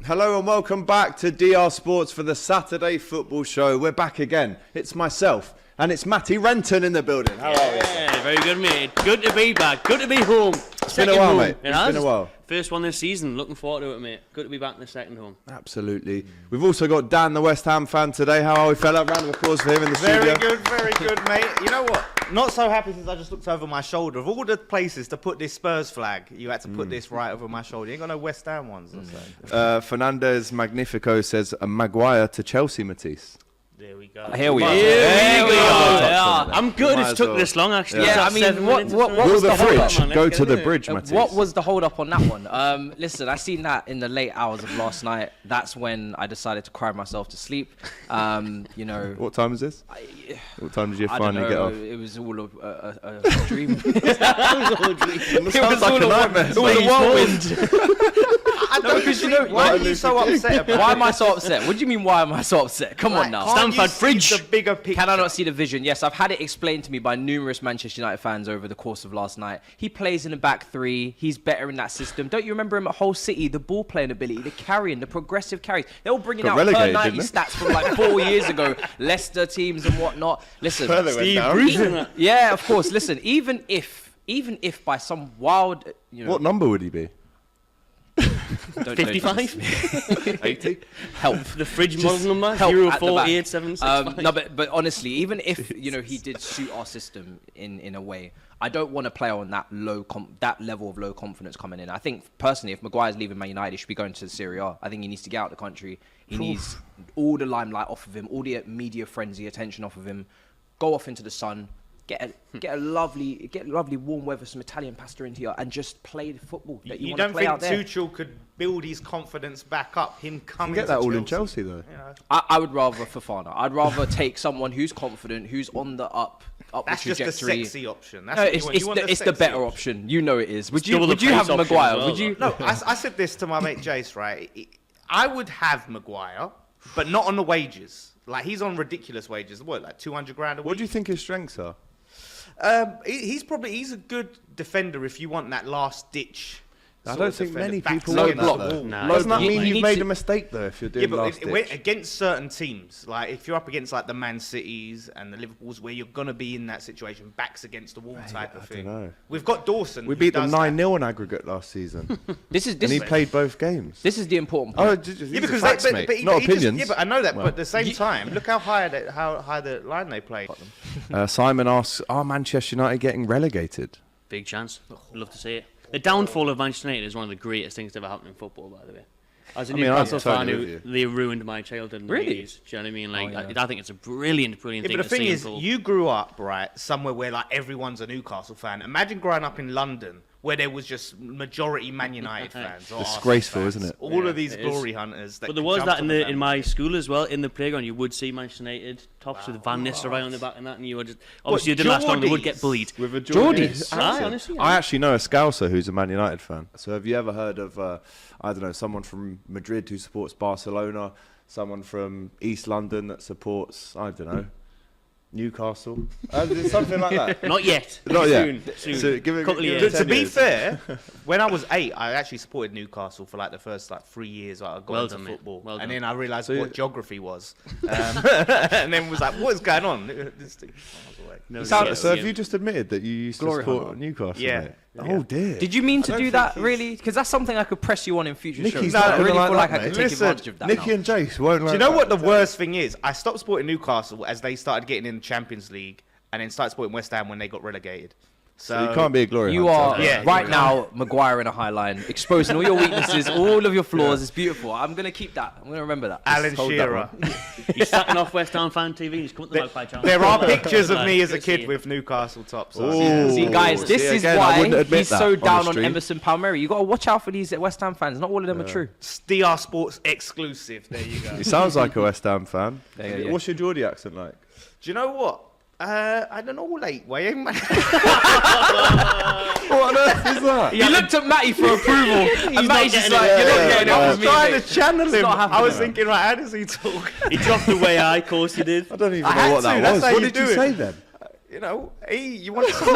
Hello and welcome back to DR Sports for the Saturday Football Show. We're back again. It's myself and it's Matty Renton in the building. How are you? Yeah, very good, mate. Good to be back. Good to be home. It's been a while, mate. It's been a while. First one this season. Looking forward to it, mate. Good to be back in the second home. Absolutely. We've also got Dan, the West Ham fan, today. How are we, fella? Round of applause for him in the studio. Very good, mate. You know what? Not so happy since I just looked over my shoulder. Of all the places to put this Spurs flag, you had to put this right over my shoulder. You ain't got no West Ham ones. Fernandez Magnifico says a Maguire to Chelsea, Matisse. There we go. Here we are. Yeah. I'm good it's took this long, actually. Yeah, I mean, what was the fridge? Go to the bridge, Matisse. What was the hold up on that one? Listen, I seen that in the late hours of last night. That's when I decided to cry myself to sleep. You know. What time is this? What time did you finally get off? It was all a dream. It sounds like a nightmare. It was a whirlwind. I don't because you know why are you so upset about Why am I so upset? What do you mean why am I so upset? Come on now. Stamford fridge. The bigger picture. Can I not see the vision? Yes, I've had it explained to me by numerous Manchester United fans over the course of last night. He plays in the back three. He's better in that system. Don't you remember him at Hull City? The ball playing ability, the carrying, the progressive carries. They were bringing out per 90 stats from like 4 years ago. Leicester teams and whatnot. Listen, yeah, of course. Listen, even if by some wild, you know, what number would he be? 55? 80? Help. The fridge model number? 048765. No, but honestly, even if he did suit our system in a way, I don't want to play on that that level of low confidence coming in. I think personally, if Maguire's leaving Man United, he should be going to Serie A. I think he needs to get out of the country. He needs all the limelight off of him, all the media frenzy attention off of him. Go off into the sun. Get a lovely warm weather, some Italian pasta into you, and just play the football that you want to play out there. You don't think Tuchel could build his confidence back up? Him coming get that to all Chelsea. in Chelsea though. You know. I would rather Fofana. I'd rather take someone who's confident, who's on the up That's trajectory. just the sexy option. That's no, it's the better option. You know it is. Would you have Maguire? Well, would you? No, I said this to my mate Jace. Right, I would have Maguire, but not on the wages. Like he's on ridiculous wages. What, like 200 grand a week? What do you think his strengths are? He's a good defender if you want that last ditch. I don't think many people low want block. that, though. No. Doesn't that mean you you've made a mistake though if you're doing last ditch? Against certain teams, like if you're up against like the Man Cities and the Liverpools, where you're gonna be in that situation, backs against the wall type of thing. Know. We've got Dawson. We beat them 9-0 in aggregate last season. And he played both games. This is the important point. Because facts, mate, not opinions. But I know that. But at the same time, look how high the line they played. Simon asks, are Manchester United getting relegated? Big chance. I'd love to see it. The downfall of Manchester United is one of the greatest things that ever happened in football, by the way. As a Newcastle fan, they ruined my childhood in the 80s. Do you know what I mean? Like, I think it's a brilliant thing to see. But the thing is, you grew up, right, somewhere where like everyone's a Newcastle fan. Imagine growing up in London, where there was just majority Man United fans. Disgraceful, isn't it? All of these glory hunters. But there was that in my school as well. In the playground, you would see Manchester United tops with Van Nistelrooy on the back and that, and you would just obviously it didn't last long. They would get bullied. With a Geordies. I actually know a Scouser who's a Man United fan. So have you ever heard of I don't know, someone from Madrid who supports Barcelona, someone from East London that supports Newcastle, something like that. Not yet. Not yet. Soon. So To be fair, when I was 8, I actually supported Newcastle for like the first 3 years. I got into football, and then I realised what geography was, and then was like, "What is going on?" So have you just admitted that you used to support Newcastle? Yeah. Mate? Oh dear. Did you mean to do that, really? Because that's something I could press you on in future shows. Nicky's I really feel like that, I could take advantage of that. Nicky and Jace won't. Do you know what the worst thing is? I stopped supporting Newcastle as they started getting in the Champions League, and then started supporting West Ham when they got relegated. So you can't be a glory You hunter. are right now Maguire in a high line, exposing all your weaknesses, all of your flaws. It's beautiful. I'm going to keep that. I'm going to remember that. Alan Shearer. He's sacking off West Ham fan TV. He's come to the Magpie channel. There are pictures of me as a kid with Newcastle tops on. See, guys, this is why he's so down on stream. Emerson Palmieri. You got to watch out for these West Ham fans. Not all of them are true. DR Sports exclusive. There you go. He sounds like a West Ham fan. Yeah. What's your Geordie accent like? Do you know what? I don't know, late way. What on earth is that? You looked at Matty for approval. And Matty's just like, you're not getting it I off was me. trying to channel him. I was thinking, right, how does he talk? He dropped the way of course he did. I don't even I know had what to, that that's was. how What you did you do it. say then? You know, hey, you want some?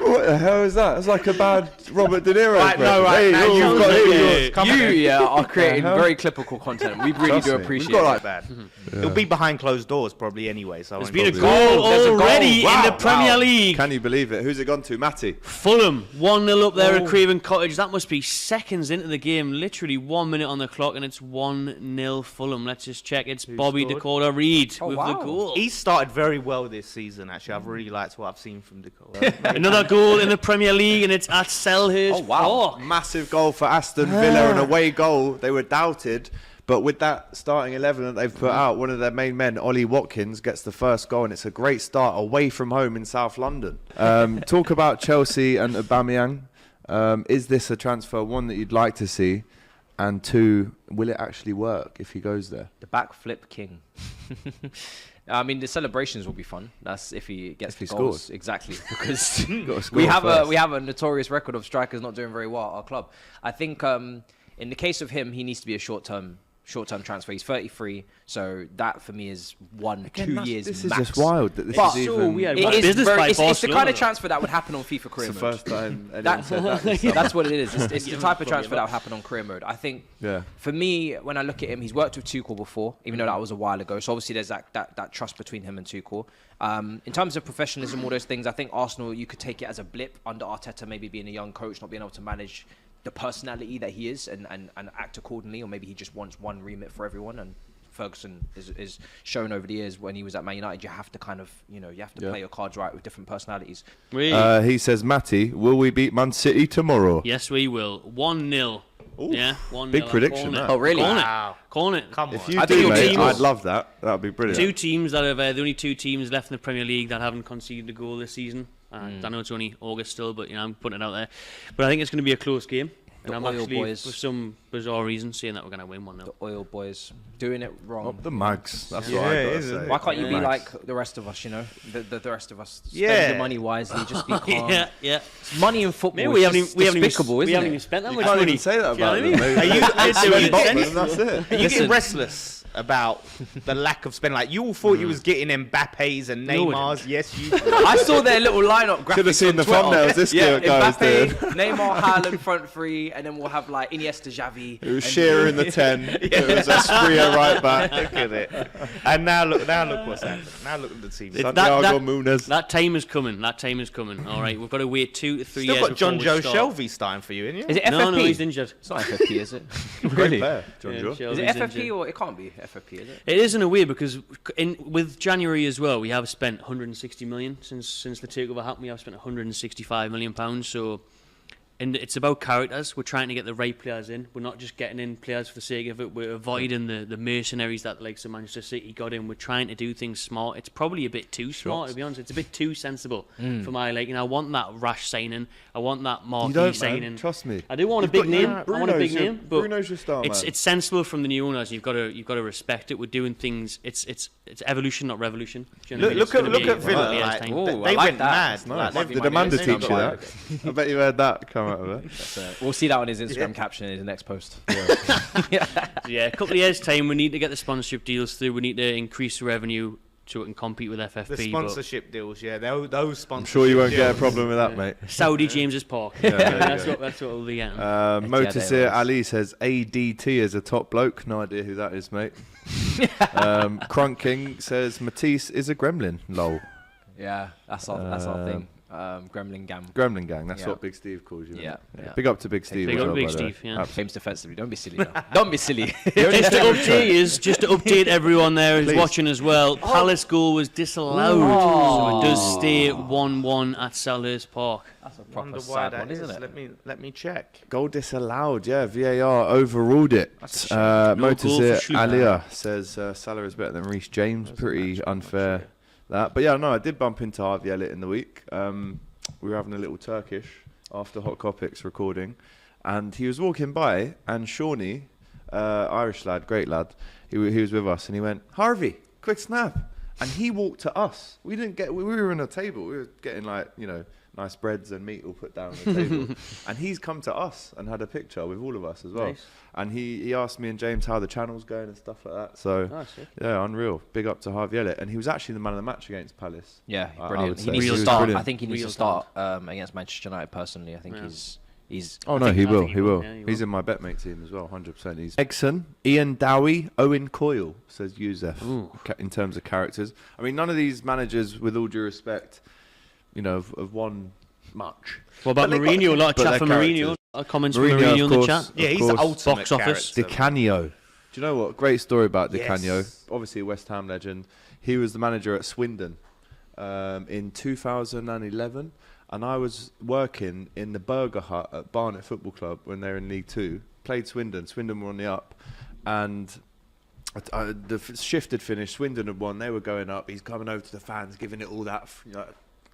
What the hell is that? It's like a bad Robert De Niro. Right, no, right. Hey, you've got you are creating very clipical content. We really do appreciate it. Like bad. It'll be behind closed doors probably anyway. So there's been a goal already in the Premier League. Can you believe it? Who's it gone to? Matty. Fulham 1-0 up there at Craven Cottage. That must be seconds into the game. Literally 1 minute on the clock, and it's 1-0 Fulham. Let's just check. It's Bobby Dakota Reed with the goal. He started very well this season. Actually, I've really liked what I've seen from Dakota. Another goal in the Premier League, and it's at Selhurst. Oh, massive goal for Aston Villa, an away goal. They were doubted, but with that starting 11 that they've put out, one of their main men, Ollie Watkins, gets the first goal, and it's a great start away from home in South London. Talk about Chelsea and Aubameyang. Is this a transfer, one, that you'd like to see? And two, will it actually work if he goes there? The backflip king. I mean, the celebrations will be fun. That's if he gets the goals. Scores. Exactly, because we have a notorious record of strikers not doing very well at our club. I think in the case of him, he needs to be a short-term transfer. He's 33, so that for me is 2 years this max. Is just wild that this but is even... It's the kind of transfer that would happen on FIFA career mode. It's the first time anyone said that. That's what it is. It's the type of transfer that would happen on career mode. I think for me, when I look at him, he's worked with Tuchel before, even though that was a while ago. So obviously there's that trust between him and Tuchel. In terms of professionalism, all those things, I think Arsenal, you could take it as a blip under Arteta, maybe being a young coach, not being able to manage the personality that he is and act accordingly, or maybe he just wants one remit for everyone. And Ferguson is shown over the years when he was at Man United, you have to kind of, you have to play your cards right with different personalities. He says, Matty, will we beat Man City tomorrow? Yes, we will. 1-0. Yeah, 1-0. Big prediction. Oh, really? Wow. Calling it. Come on. If you do, mate, I'd love that. That would be brilliant. Two teams that have the only two teams left in the Premier League that haven't conceded a goal this season. I know it's only August still, but I'm putting it out there. But I think it's going to be a close game. And I'm actually, boys, for some bizarre reason, saying that we're going to win 1-0. The Oil boys doing it wrong. Up the Mags. That's what I got to say. Why can't you be like the rest of us, The rest of us. Spend the money wisely, just be calm. Yeah. Money in football we haven't even spent that much money. You can't even say that about them. Are you getting restless about the lack of spending? Like, you all thought you was getting Mbappe's and Neymar's. Yes, you. I saw their little lineup graphics. Should have seen the thumbnails this guy was doing. Neymar, Haaland front three, and then we'll have like Iniesta, Xavi. It was Shearer in the 10. It was Asprilla right back. Look at it. And now look what's happened. Now look at the team. Santiago Muniz. That time is coming. All right, we've got to wait 2 to 3 years. Still got John Joe Shelby starting for you, isn't you? Is it FFP? No, he's injured. It's not FFP, is it? Really? Player, John Joe. Is it FFP or it can't be FFP? Is it? It is in a way, because with January as well, we have spent 160 million since the takeover happened. We have spent 165 million pounds. So, and it's about characters. We're trying to get the right players in. We're not just getting in players for the sake of it. We're avoiding the mercenaries that like Manchester City got in. We're trying to do things smart. It's probably a bit too smart, to be honest. It's a bit too sensible for my liking. I want that rash signing. I want that marquee signing. Man. Trust me. I do want a big name. I want a big name, but Bruno's your star, it's sensible from the new owners. You've got to respect it. We're doing things. It's evolution, not revolution. Do you know look at Villa. Like, they went mad. The Demander teach you that. I bet you heard that come out of it. We'll see that on his Instagram caption in his next post. Yeah, a couple of years' time, we need to get the sponsorship deals through. We need to increase revenue so it can compete with FFP. The sponsorship deals, those sponsorship I'm sure you won't get a problem with that, mate. Saudi James's Park. That's what we'll be getting. Motasir Ali says ADT is a top bloke. No idea who that is, mate. Crunk King says Matisse is a gremlin. Lol. Yeah, that's our thing. Gremlin Gang. That's what Big Steve calls you. Yeah. Big up to Big Steve. Big up to Big Steve. Yeah. Claims defensively. Don't be silly. Now. Don't be silly. Just to update everyone there who's watching as well. Palace goal was disallowed, so it does stay 1-1 at Selhurst Park. That's a proper sad one, isn't it? Let me check. Goal disallowed. Yeah, VAR overruled it. Motasir Alia says Salah is better than Reece James. Pretty unfair. But I did bump into Harvey Elliott in the week. We were having a little Turkish after Hot Copics recording, and he was walking by, and Shawnee, Irish lad, great lad, he was with us, and he went, Harvey, quick snap, and he walked to us. We were in a table, we were getting nice breads and meat all put down on the table. And he's come to us and had a picture with all of us as well. Nice. And he asked me and James how the channel's going and stuff like that. So, yeah, unreal. Big up to Harvey Elliott. And he was actually the man of the match against Palace. Yeah, I brilliant. would He needs say. to He start. brilliant. I think he needs to start against Manchester United personally. I think he's. Oh no, he will. Yeah, he He's will. in my betmate team as well, 100%. He's Egson, Ian Dowie, Owen Coyle, says Yusef. In terms of characters, I mean, none of these managers, with all due respect, have won much. What about Mourinho? A lot of chat for Mourinho. Comments from Mourinho in the chat. Yeah, he's the ultimate box office. character. Di Canio. Do you know what? Great story about Di Canio. Yes. Obviously a West Ham legend. He was the manager at Swindon in 2011. And I was working in the Burger Hut at Barnet Football Club when they were in League Two. Played Swindon. Swindon were on the up. And the shift had finished. Swindon had won. They were going up. He's coming over to the fans, giving it all that,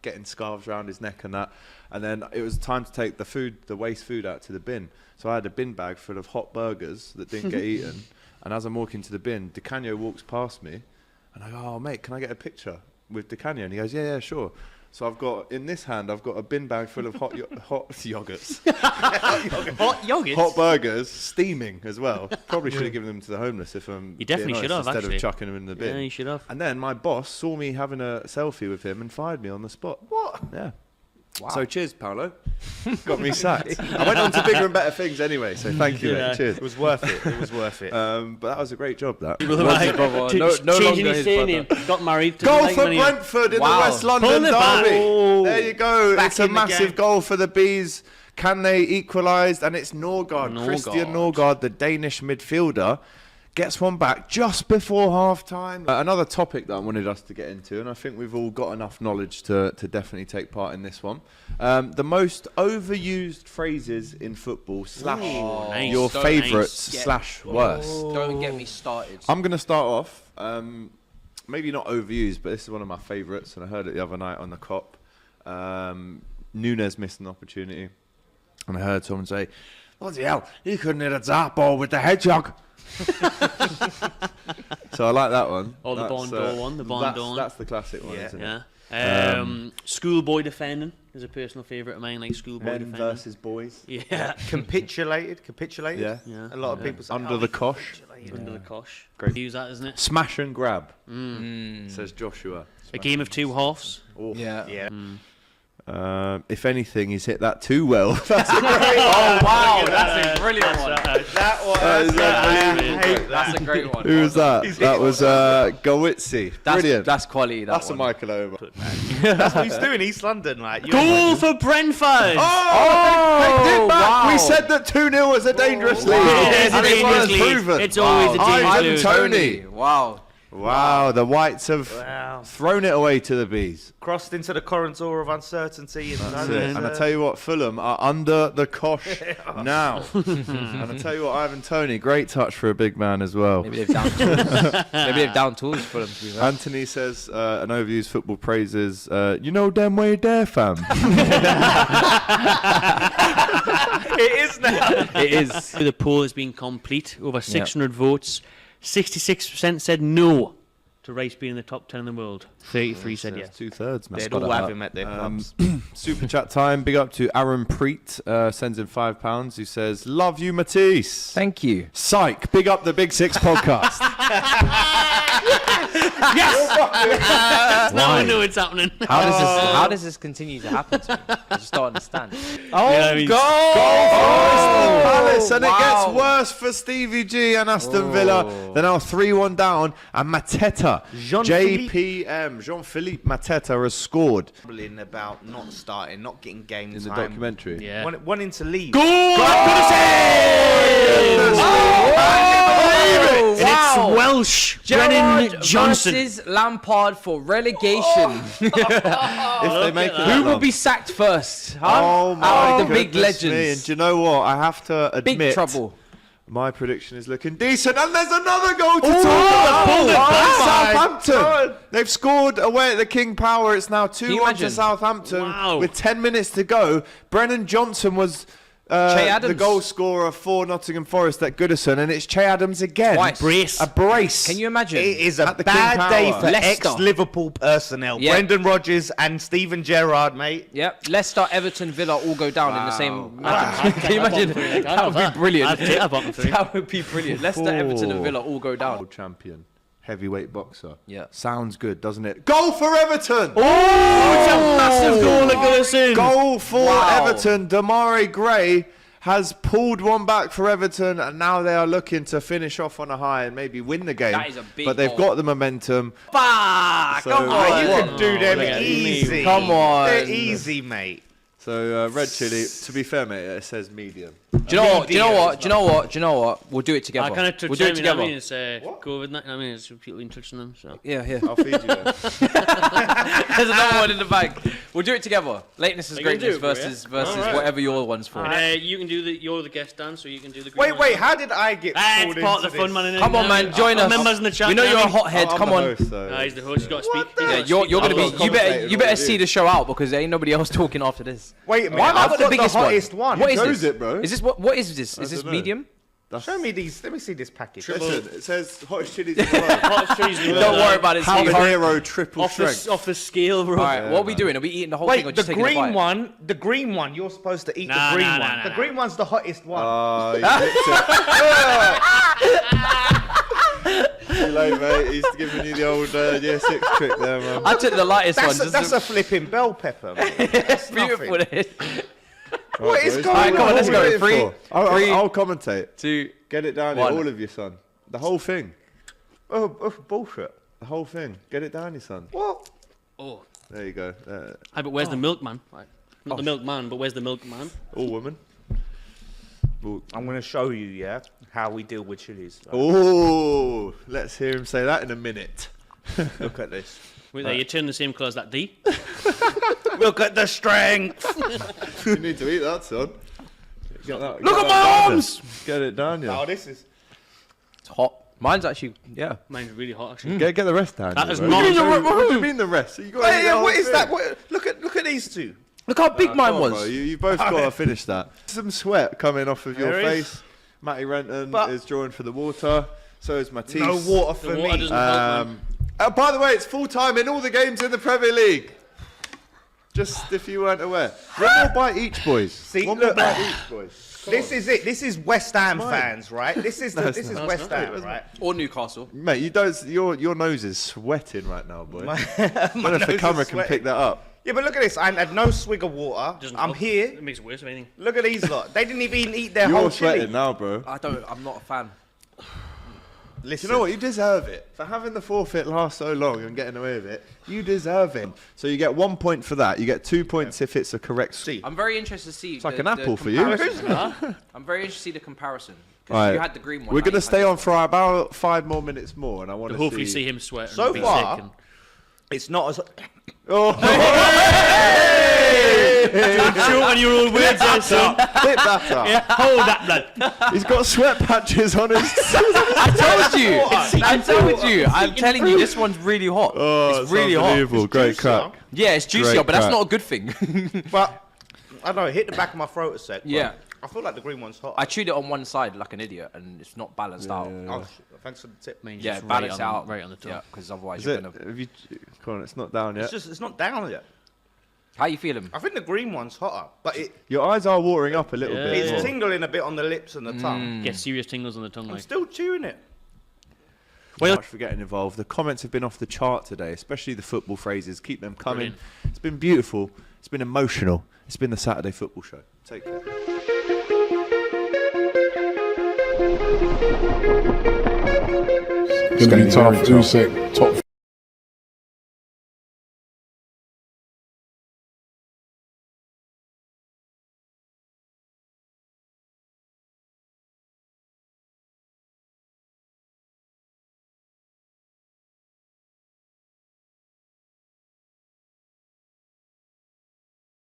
getting scarves around his neck and that. And then it was time to take the waste food out to the bin. So I had a bin bag full of hot burgers that didn't get eaten. And as I'm walking to the bin, Di Canio walks past me. And I go, "Oh, mate, can I get a picture with Di Canio?" And he goes, yeah, sure. So in this hand, I've got a bin bag full of hot yogurts. Hot yogurts? Hot burgers, steaming as well. Probably should have given them to the homeless if I'm You definitely should have, instead actually. of chucking them in the bin. Yeah, you should have. And then my boss saw me having a selfie with him and fired me on the spot. What? Yeah. Wow. So cheers, Paolo. Got me sacked. I went on to bigger and better things anyway, so thank you, mate. Cheers. It was worth it. It was worth it. But that was a great job, that. Changing his surname. Got married. Goal for Brentford in the West London derby. There you go. It's a massive goal for the Bees. Can they equalise? And it's Norgard. Christian Norgard, the Danish midfielder, gets one back just before half-time. Another topic that I wanted us to get into, and I think we've all got enough knowledge to definitely take part in this one. The most overused phrases in football / your favourites / worst. Don't get me started. I'm going to start off, maybe not overused, but this is one of my favourites, and I heard it the other night on the Cop. Nunes missed an opportunity, and I heard someone say, "Bloody hell, he couldn't hit a dart ball with the hedgehog." So I like that one. Or the Bond Door one. The Bond Door one. That's the classic one, isn't it? Yeah. Schoolboy defending is a personal favourite of mine, like schoolboy Men defending. versus boys. Yeah. Capitulated. Yeah. A lot of people say, Under the cosh. Under the cosh. Great. Use that, isn't it? Smash and grab, says Joshua. A game of two halves. Oh. Yeah. If anything, he's hit that too well. That's a brilliant one. That's a great one. Who was that? That was Gowitzi. Brilliant. That's quality. That's a Michael Omer. That's what he's doing East London. Like, Goal for Brentford! They did back. We said that 2-0 was a dangerous lead. It's And a it was dangerous lead. proven. It's always a dangerous Ivan lead. Toney. Wow. The Whites have thrown it away to the Bees. crossed into the corridor of uncertainty. That's it. And I tell you what, Fulham are under the cosh now. And I tell you what, Ivan Toney, great touch for a big man as well. Maybe they've down tools. Maybe they've down tools for them to be right. Anthony says, an overused football praises, you know damn way there, fam. It is now. It is. The poll has been complete. Over 600 votes. 66% said no to Rice being in the top 10 in the world. 33 said yes. 2/3, man. They'd all have him at their clubs. Super chat time. Big up to Aaron Preet, sends in £5, who says, love you, Matisse. Thank you. Psych. Big up the Big Six podcast. Yes! Now I know it's happening. How does this continue to happen to me? I just don't understand. Goal for Palace, and it gets worse for Stevie G and Aston Villa. They're now 3-1 down, and Mateta, Jean-Philippe Mateta has scored About not starting, not getting game in the time. documentary. Yeah. Wanting to leave. And it's Welsh. Brennan Johnson. Versus Lampard for relegation. If they make it, Who will be sacked first? Huh? Oh my Out of the big goodness me. legends. And do you know what? I have to admit, Big trouble. my prediction is looking decent, and there's another goal to talk about. Southampton. They've scored away at the King Power. It's now 2-1 to imagine? Southampton Wow. with 10 minutes to go. Brennan Johnson was the goal scorer for Nottingham Forest at Goodison, and it's Che Adams again. A brace. Can you imagine? It is a bad day for ex-Liverpool personnel. Yep. Brendan Rodgers and Steven Gerrard, mate. Yep. Leicester, Everton, Villa all go down in the same match. Can you imagine? That would be brilliant. That would be brilliant. Leicester, Everton and Villa all go down. Champion. Heavyweight boxer. Yeah. Sounds good, doesn't it? Goal for Everton! Oh, it's a massive goal at Goodison. Goal for Everton. Damari Gray has pulled one back for Everton, and now they are looking to finish off on a high and maybe win the game. That is a big but they've got the momentum. Come on, you can do them easy. Come on. They're easy, mate. So, red chili, to be fair, mate, it says medium. Do you know what? We'll do it together. I kind of touch we'll do it together. I mean, it's COVID. I mean, it's people been touching them. So Yeah. I'll feed you then. There's another one in the bag. We'll do it together. Lateness is greatness versus whatever your one's for. You can do you're the guest, Dan, so you can do the green Wait, how did I get it's part of the fun, man. Come on, man, join us. Members in the chat. We know you're a hothead. Come on. He's the host. He's got to speak. Yeah, you're gonna be. You better see the show out because there ain't nobody else talking after this. Wait a minute. Why have I got the biggest one? What is Knows this? it, bro. Is this what is this? Is this medium? Show me these. Let me see this package. Listen, it says hottest chilies in the world. Hottest chilies in the world. Don't worry about it. Habanero triple off strength. off the scale, bro. All right, what are we doing? Are we eating the whole thing or just taking a bite? The green one, you're supposed to eat the green one. The green one's the hottest one. Too late, mate. He's giving you the old year 6 trick there, man. I took the lightest one. That's a flipping bell pepper, man. That's beautiful. What is going on? Come on, let's go. 3, I'll commentate. 2, Get it down here, all of you, son. The whole thing. Oh, bullshit. The whole thing. Get it down, you son. What? Oh. There you go. But where's the milkman? Not the milkman, but where's the milkman? All woman. I'm going to show you, how we deal with chilies. Oh, let's hear him say that in a minute. Look at this. Wait, you turn the same colour as that D. Look at the strength. You need to eat that, son. Look at my arms! Get it down, yeah. Oh, this is... It's hot. Mine's actually, Mine's really hot, actually. Get the rest down. That is bro. not... What do you mean the rest? You got what is that? Look at these two. Look how big mine was. Bro. You both got to finish that. Some sweat coming off of your face. Matty Renton is drawing for the water. So is Matisse. No water for me. By the way, it's full time in all the games in the Premier League. Just if you weren't aware. One more bite each, boys. One more bite each, boys. This is it. This is West Ham fans, right? This is West Ham, right? Or Newcastle. Mate, your nose is sweating right now, boy. I don't know if the camera can pick that up. Yeah, but look at this. I had no swig of water. I'm here. It makes it worse, if anything. Look at these lot. They didn't even eat their whole You're chili. sweating now, bro. I'm not a fan. Listen. You know what? You deserve it. For having the forfeit last so long and getting away with it, you deserve it. So you get 1 point for that. You get 2 points if it's a correct C. I'm very interested to see. It's like an apple for you. I'm very interested to see the comparison. Right. You had the green one. We're going to stay on for about 5 more minutes more, and I want to hopefully see him sweat. So far, it's not as... Oh! Short on your own words there, son. Hit that up. Yeah, hold that, blood. He's got sweat patches on his... I told you. I'm telling you, this one's really hot. Oh, it's really hot. Great crack. Yeah, it's juicier, but that's not a good thing. But, I don't know, it hit the back of my throat a sec. Yeah. I feel like the green one's hot. I chewed it on one side like an idiot, and it's not balanced out. Oh, thanks for the tip. Yeah, balance out. Right on the top. Yeah, because otherwise Is you're it? going to... Have you... Come on, it's not down yet. It's not down yet. How you feeling? I think the green one's hotter, but Your eyes are watering up a little bit. it's more. tingling a bit on the lips and the tongue. Get serious tingles on the tongue, I'm like. still chewing it. Well, much for getting involved. The comments have been off the chart today, especially the football phrases. Keep them coming. Brilliant. It's been beautiful. It's been emotional. It's been the Saturday Football Show. Take care. It's going to be tough. Top